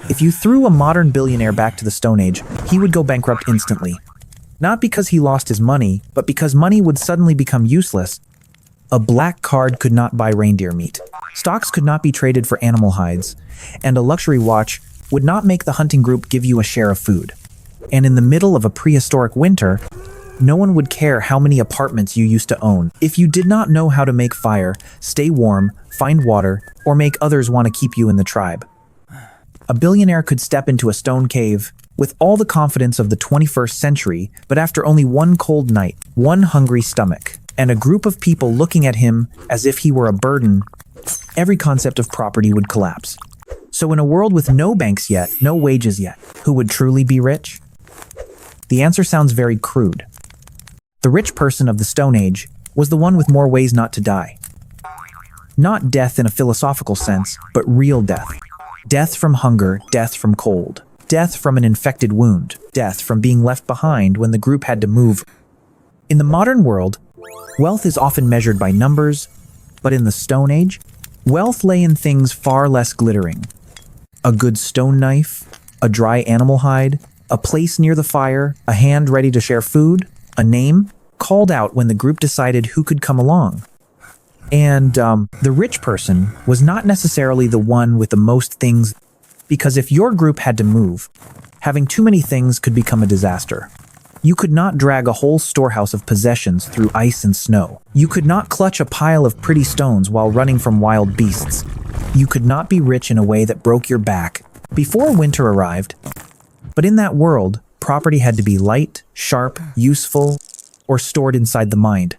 If you threw a modern billionaire back to the Stone Age, he would go bankrupt instantly. Not because he lost his money, but because money would suddenly become useless. A black card could not buy reindeer meat. Stocks could not be traded for animal hides, and a luxury watch would not make the hunting group give you a share of food. And in the middle of a prehistoric winter, no one would care how many apartments you used to own. If you did not know how to make fire, stay warm, find water, or make others want to keep you in the tribe. A billionaire could step into a stone cave with all the confidence of the 21st century, but after only one cold night, one hungry stomach, and a group of people looking at him as if he were a burden, every concept of property would collapse. So in a world with no banks yet, no wages yet, who would truly be rich? The answer sounds very crude. The rich person of the Stone Age was the one with more ways not to die. Not death in a philosophical sense, but real death. Death from hunger, death from cold, death from an infected wound, death from being left behind when the group had to move. In the modern world, wealth is often measured by numbers, but in the Stone Age, wealth lay in things far less glittering. A good stone knife, a dry animal hide, a place near the fire, a hand ready to share food, a name called out when the group decided who could come along. And the rich person was not necessarily the one with the most things, because if your group had to move, having too many things could become a disaster. You could not drag a whole storehouse of possessions through ice and snow. You could not clutch a pile of pretty stones while running from wild beasts. You could not be rich in a way that broke your back before winter arrived. But in that world, property had to be light, sharp, useful, or stored inside the mind.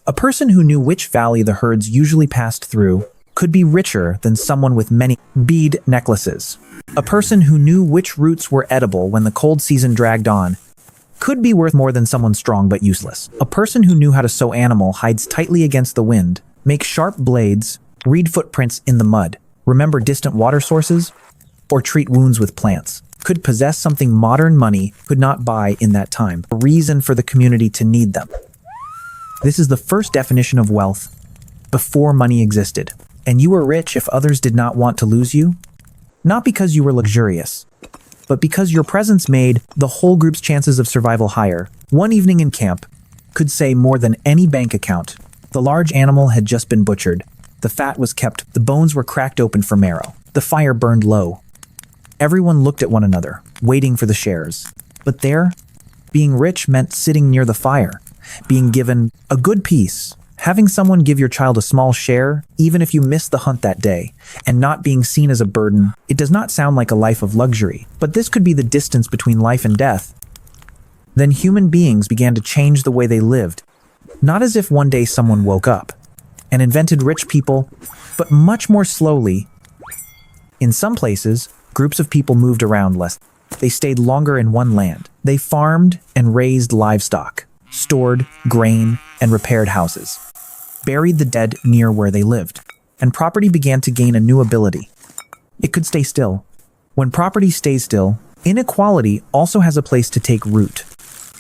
A person who knew which valley the herds usually passed through could be richer than someone with many bead necklaces. A person who knew which roots were edible when the cold season dragged on could be worth more than someone strong but useless. A person who knew how to sew animal hides tightly against the wind, make sharp blades, read footprints in the mud, remember distant water sources, or treat wounds with plants, could possess something modern money could not buy in that time, a reason for the community to need them. This is the first definition of wealth before money existed, and you were rich if others did not want to lose you, not because you were luxurious, but because your presence made the whole group's chances of survival higher. One evening in camp could say more than any bank account. The large animal had just been butchered. The fat was kept. The bones were cracked open for marrow. The fire burned low. Everyone looked at one another, waiting for the shares. But there, being rich meant sitting near the fire, being given a good piece, having someone give your child a small share, even if you missed the hunt that day, and not being seen as a burden. It does not sound like a life of luxury, but this could be the distance between life and death. Then human beings began to change the way they lived, not as if one day someone woke up and invented rich people, but much more slowly. In some places, groups of people moved around less. They stayed longer in one land. They farmed and raised livestock, stored grain, and repaired houses, buried the dead near where they lived, and property began to gain a new ability. It could stay still. When property stays still, inequality also has a place to take root.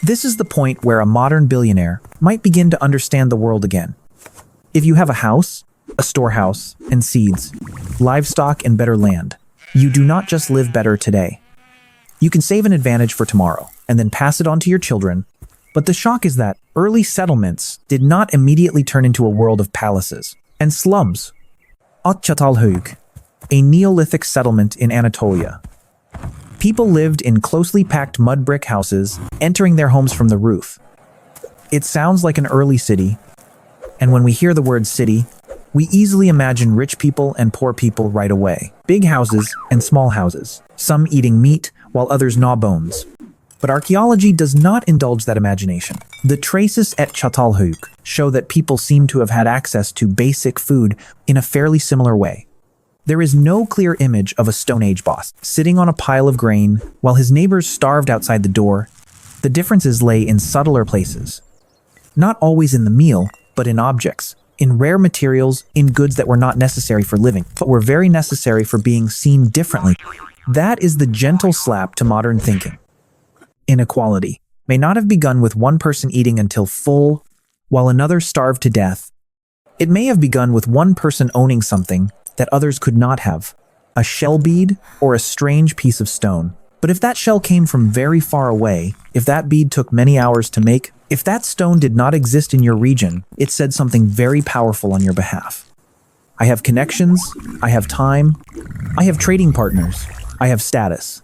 This is the point where a modern billionaire might begin to understand the world again. If you have a house, a storehouse, and seeds, livestock, and better land, you do not just live better today. You can save an advantage for tomorrow, and then pass it on to your children. But the shock is that early settlements did not immediately turn into a world of palaces and slums. Çatalhöyük, a Neolithic settlement in Anatolia. People lived in closely packed mud brick houses, entering their homes from the roof. It sounds like an early city, and when we hear the word city, we easily imagine rich people and poor people right away. Big houses and small houses, some eating meat while others gnaw bones. But archaeology does not indulge that imagination. The traces at Çatalhöyük show that people seem to have had access to basic food in a fairly similar way. There is no clear image of a Stone Age boss sitting on a pile of grain while his neighbors starved outside the door. The differences lay in subtler places. Not always in the meal, but in objects, in rare materials, in goods that were not necessary for living, but were very necessary for being seen differently. That is the gentle slap to modern thinking. Inequality may not have begun with one person eating until full, while another starved to death. It may have begun with one person owning something that others could not have. a shell bead, or a strange piece of stone. But if that shell came from very far away, if that bead took many hours to make, if that stone did not exist in your region, it said something very powerful on your behalf. I have connections, I have time, I have trading partners, I have status.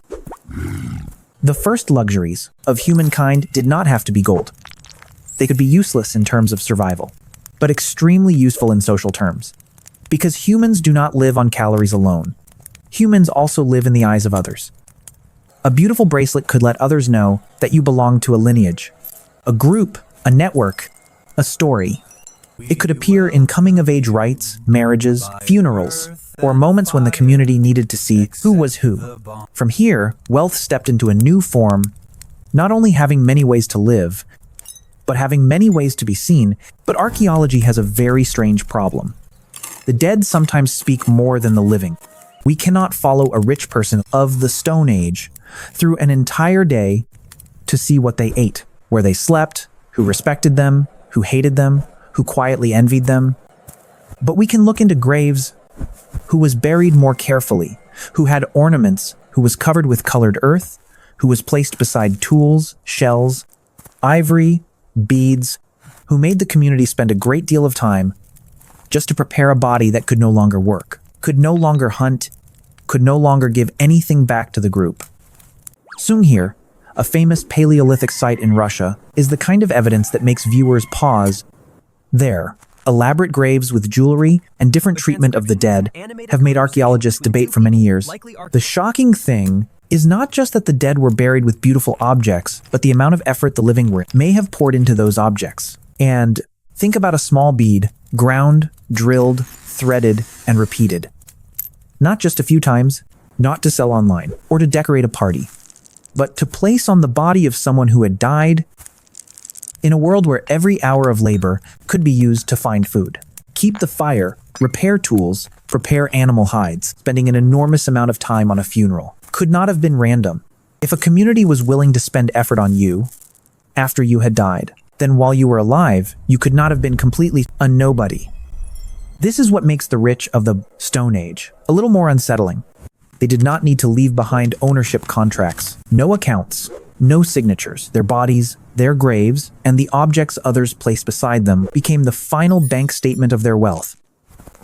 The first luxuries of humankind did not have to be gold. They could be useless in terms of survival, but extremely useful in social terms. Because humans do not live on calories alone. Humans also live in the eyes of others. A beautiful bracelet could let others know that you belong to a lineage, a group, a network, a story. It could appear in coming-of-age rites, marriages, funerals, or moments when the community needed to see who was who. From here, wealth stepped into a new form, not only having many ways to live, but having many ways to be seen. But archaeology has a very strange problem. The dead sometimes speak more than the living. We cannot follow a rich person of the Stone Age through an entire day to see what they ate, where they slept, who respected them, who hated them, who quietly envied them. But we can look into graves who was buried more carefully, who had ornaments, who was covered with colored earth, who was placed beside tools, shells, ivory, beads, who made the community spend a great deal of time just to prepare a body that could no longer work, could no longer hunt, could no longer give anything back to the group. Sunghir, a famous Paleolithic site in Russia, is the kind of evidence that makes viewers pause. There, elaborate graves with jewelry and different treatment of the dead have made archaeologists debate for many years. The shocking thing is not just that the dead were buried with beautiful objects, but the amount of effort the living may have poured into those objects. And think about a small bead, ground, drilled, threaded, and repeated. Not just a few times, not to sell online or to decorate a party, but to place on the body of someone who had died in a world where every hour of labor could be used to find food, keep the fire, repair tools, prepare animal hides. Spending an enormous amount of time on a funeral could not have been random. If a community was willing to spend effort on you after you had died, then while you were alive, you could not have been completely a nobody. This is what makes the rich of the Stone Age a little more unsettling. They did not need to leave behind ownership contracts, no accounts, no signatures. Their bodies, their graves, and the objects others placed beside them became the final bank statement of their wealth.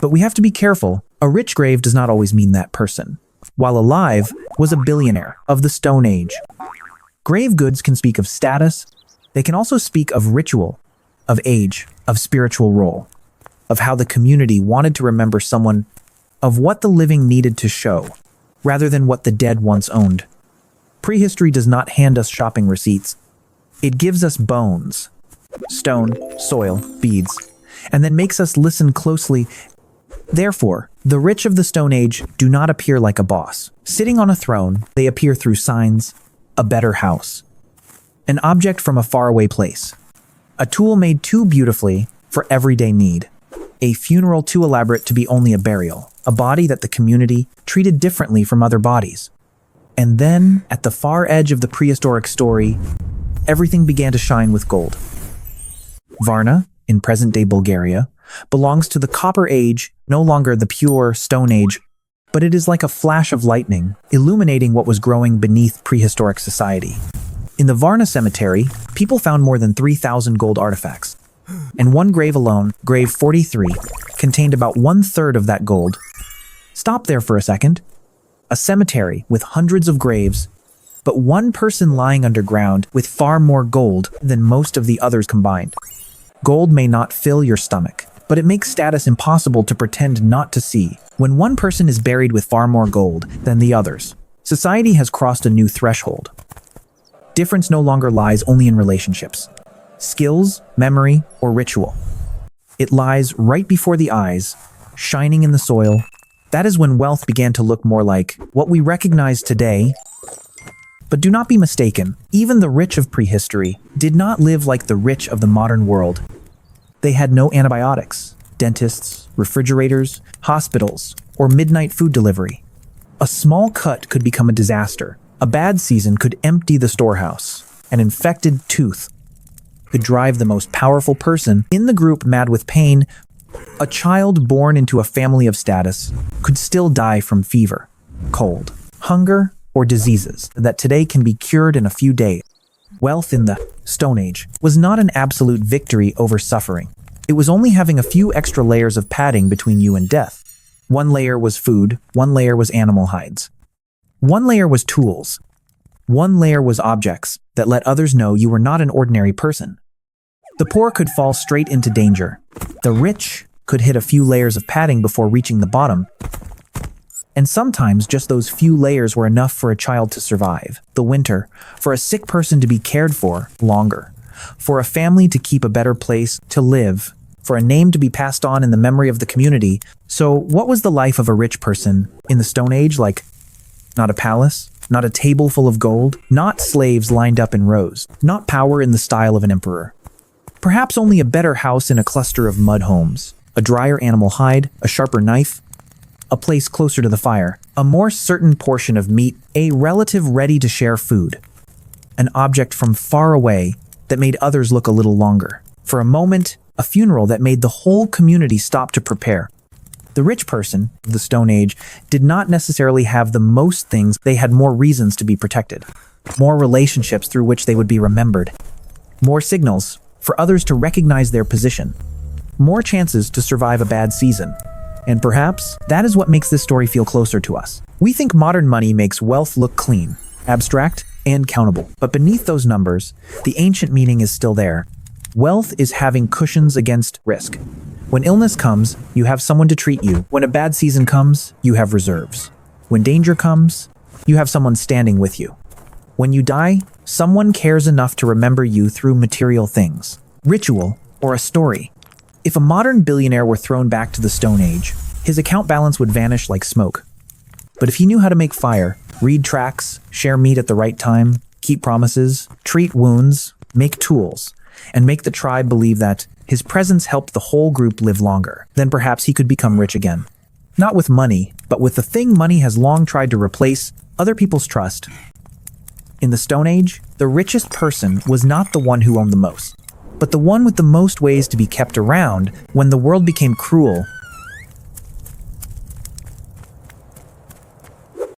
But we have to be careful. A rich grave does not always mean that person, while alive, was a billionaire of the Stone Age. Grave goods can speak of status. They can also speak of ritual, of age, of spiritual role, of how the community wanted to remember someone, of what the living needed to show, rather than what the dead once owned. Prehistory does not hand us shopping receipts. It gives us bones, stone, soil, beads, and then makes us listen closely. Therefore, the rich of the Stone Age do not appear like a boss. Sitting on a throne, they appear through signs, a better house, an object from a faraway place, a tool made too beautifully for everyday need, a funeral too elaborate to be only a burial, a body that the community treated differently from other bodies. And then, at the far edge of the prehistoric story, everything began to shine with gold. Varna, in present-day Bulgaria, belongs to the Copper Age, no longer the pure Stone Age, but it is like a flash of lightning, illuminating what was growing beneath prehistoric society. In the Varna cemetery, people found more than 3,000 gold artifacts, and one grave alone, grave 43, contained about 1/3 of that gold. Stop there for a second. A cemetery with hundreds of graves, but one person lying underground with far more gold than most of the others combined. Gold may not fill your stomach, but it makes status impossible to pretend not to see. When one person is buried with far more gold than the others, society has crossed a new threshold. Difference no longer lies only in relationships, skills, memory, or ritual. It lies right before the eyes, shining in the soil. That is when wealth began to look more like what we recognize today. But do not be mistaken, even the rich of prehistory did not live like the rich of the modern world. They had no antibiotics, dentists, refrigerators, hospitals, or midnight food delivery. A small cut could become a disaster. A bad season could empty the storehouse. An infected tooth could drive the most powerful person in the group mad with pain. A child born into a family of status could still die from fever. cold, hunger, or diseases that today can be cured in a few days. Wealth in the Stone Age was not an absolute victory over suffering. It was only having a few extra layers of padding between you and death. One layer was food, one layer was animal hides. One layer was tools. One layer was objects that let others know you were not an ordinary person. The poor could fall straight into danger. The rich could hit a few layers of padding before reaching the bottom. And sometimes just those few layers were enough for a child to survive the winter, for a sick person to be cared for longer, for a family to keep a better place to live, for a name to be passed on in the memory of the community. So what was the life of a rich person in the Stone Age like? Not a palace, not a table full of gold, not slaves lined up in rows, not power in the style of an emperor. Perhaps only a better house in a cluster of mud homes, a drier animal hide, a sharper knife, a place closer to the fire, a more certain portion of meat, a relative ready to share food, an object from far away that made others look a little longer. For a moment, a funeral that made the whole community stop to prepare. The rich person of the Stone Age did not necessarily have the most things. They had more reasons to be protected, more relationships through which they would be remembered, more signals for others to recognize their position, more chances to survive a bad season. And perhaps that is what makes this story feel closer to us. We think modern money makes wealth look clean, abstract, and countable. But beneath those numbers, the ancient meaning is still there. Wealth is having cushions against risk. When illness comes, you have someone to treat you. When a bad season comes, you have reserves. When danger comes, you have someone standing with you. When you die, someone cares enough to remember you through material things, ritual, or a story. If a modern billionaire were thrown back to the Stone Age, his account balance would vanish like smoke. But if he knew how to make fire, read tracts, share meat at the right time, keep promises, treat wounds, make tools, and make the tribe believe that his presence helped the whole group live longer, then perhaps he could become rich again. Not with money, but with the thing money has long tried to replace: other people's trust. In the Stone Age, the richest person was not the one who owned the most, but the one with the most ways to be kept around when the world became cruel